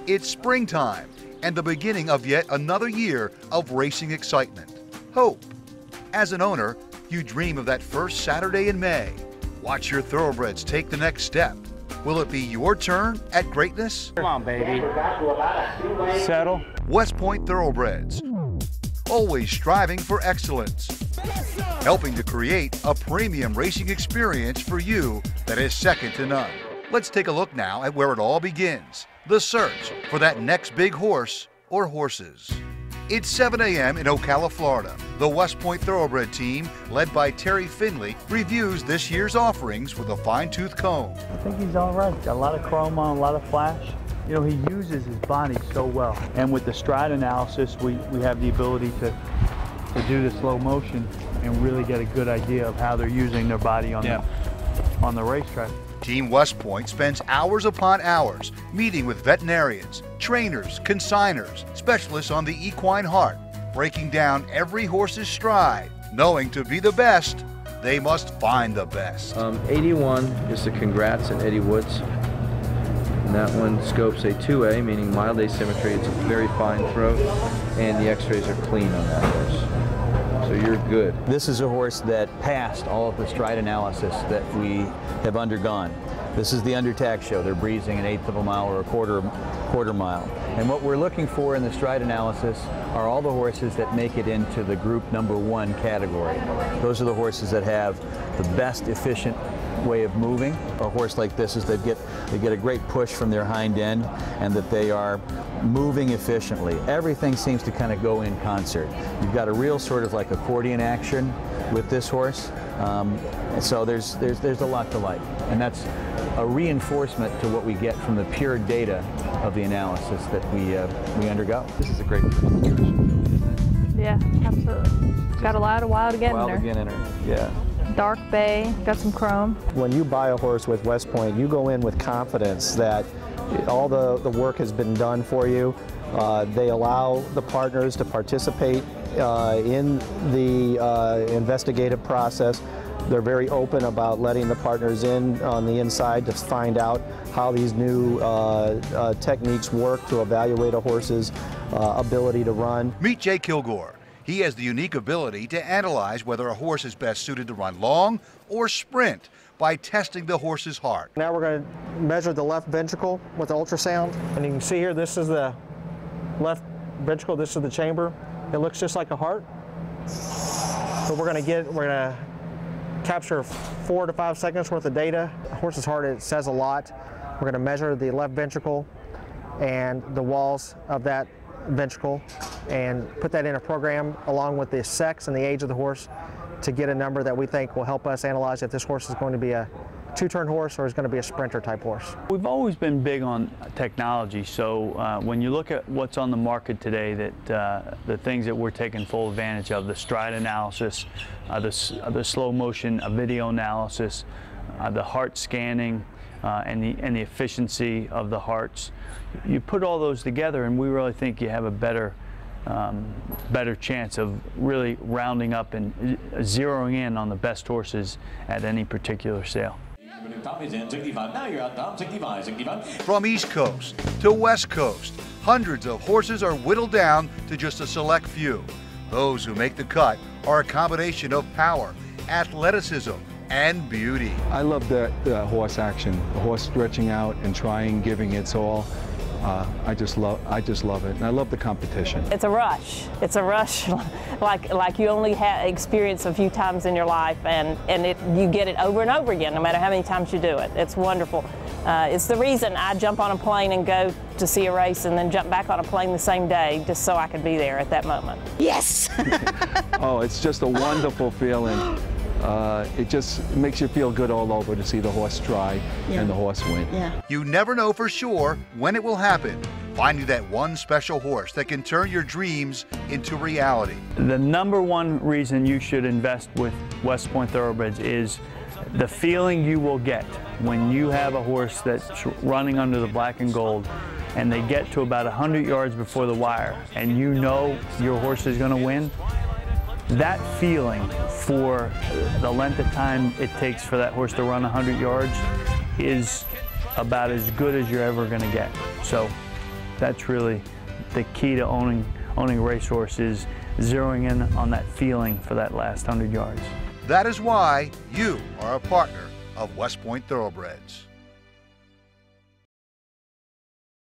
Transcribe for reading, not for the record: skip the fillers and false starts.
It's springtime and the beginning of yet another year of racing excitement. Hope. As an owner, you dream of that first Saturday in May. Watch your thoroughbreds take the next step. Will it be your turn at greatness? Come on, baby. Settle. West Point Thoroughbreds. Always striving for excellence. Helping to create a premium racing experience for you that is second to none. Let's take a look now at where it all begins. The search for that next big horse or horses. It's 7 a.m. in Ocala, Florida. The West Point Thoroughbred team, led by Terry Finley, reviews this year's offerings with a fine-tooth comb. I think he's all right. Got a lot of chrome on, a lot of flash. You know, he uses his body so well. And with the stride analysis, we have the ability to do the slow motion and really get a good idea of how they're using their body on the racetrack. Team West Point spends hours upon hours meeting with veterinarians, trainers, consigners, specialists on the equine heart, breaking down every horse's stride, knowing to be the best, they must find the best. 81 is the Congrats and Eddie Woods. And that one scopes a 2A, meaning mild asymmetry. It's a very fine throat, and the x-rays are clean on that horse. So you're good. This is a horse that passed all of the stride analysis that we have undergone. This is the undertack show. They're breezing an 1/8 of a mile or a quarter mile. And what we're looking for in the stride analysis are all the horses that make it into the group #1 category. Those are the horses that have the best efficient way of moving. A horse like this is they get a great push from their hind end, and that they are moving efficiently. Everything seems to kind of go in concert. You've got a real sort of like accordion action with this horse. So there's a lot to like, and that's a reinforcement to what we get from the pure data of the analysis that we undergo. This is a great nutrition. Yeah, absolutely. Got a lot of wild again in her. Yeah. Dark bay, got some chrome. When you buy a horse with West Point, you go in with confidence that all the work has been done for you. They allow the partners to participate in the investigative process. They're very open about letting the partners in on the inside to find out how these new techniques work to evaluate a horse's ability to run. Meet Jay Kilgore. He has the unique ability to analyze whether a horse is best suited to run long or sprint by testing the horse's heart. Now we're going to measure the left ventricle with ultrasound. And you can see here, this is the left ventricle, this is the chamber. It looks just like a heart. So we're going to capture 4 to 5 seconds worth of data. A horse's heart, it says a lot. We're going to measure the left ventricle and the walls of that ventricle and put that in a program along with the sex and the age of the horse to get a number that we think will help us analyze if this horse is going to be a two-turn horse or is going to be a sprinter type horse. We've always been big on technology, so when you look at what's on the market today, that the things that we're taking full advantage of, the stride analysis, the slow motion video analysis, the heart scanning, and the efficiency of the hearts. You put all those together and we really think you have a better chance of really rounding up and zeroing in on the best horses at any particular sale. From East Coast to West Coast, hundreds of horses are whittled down to just a select few. Those who make the cut are a combination of power, athleticism, and beauty. I love the horse action, the horse stretching out and trying, giving its all. I just love it, and I love the competition. It's a rush. It's a rush like you only experience a few times in your life, and you get it over and over again, no matter how many times you do it. It's wonderful. It's the reason I jump on a plane and go to see a race and then jump back on a plane the same day just so I could be there at that moment. Yes! Oh, it's just a wonderful feeling. It just makes you feel good all over to see the horse try and the horse win. Yeah. You never know for sure when it will happen. Finding that one special horse that can turn your dreams into reality. The #1 reason you should invest with West Point Thoroughbreds is the feeling you will get when you have a horse that's running under the black and gold and they get to about 100 yards before the wire and you know your horse is going to win. That feeling for the length of time it takes for that horse to run 100 yards is about as good as you're ever going to get. So That's really the key to owning a racehorse, is zeroing in on that feeling for that last 100 yards. That is why you are a partner of West Point Thoroughbreds.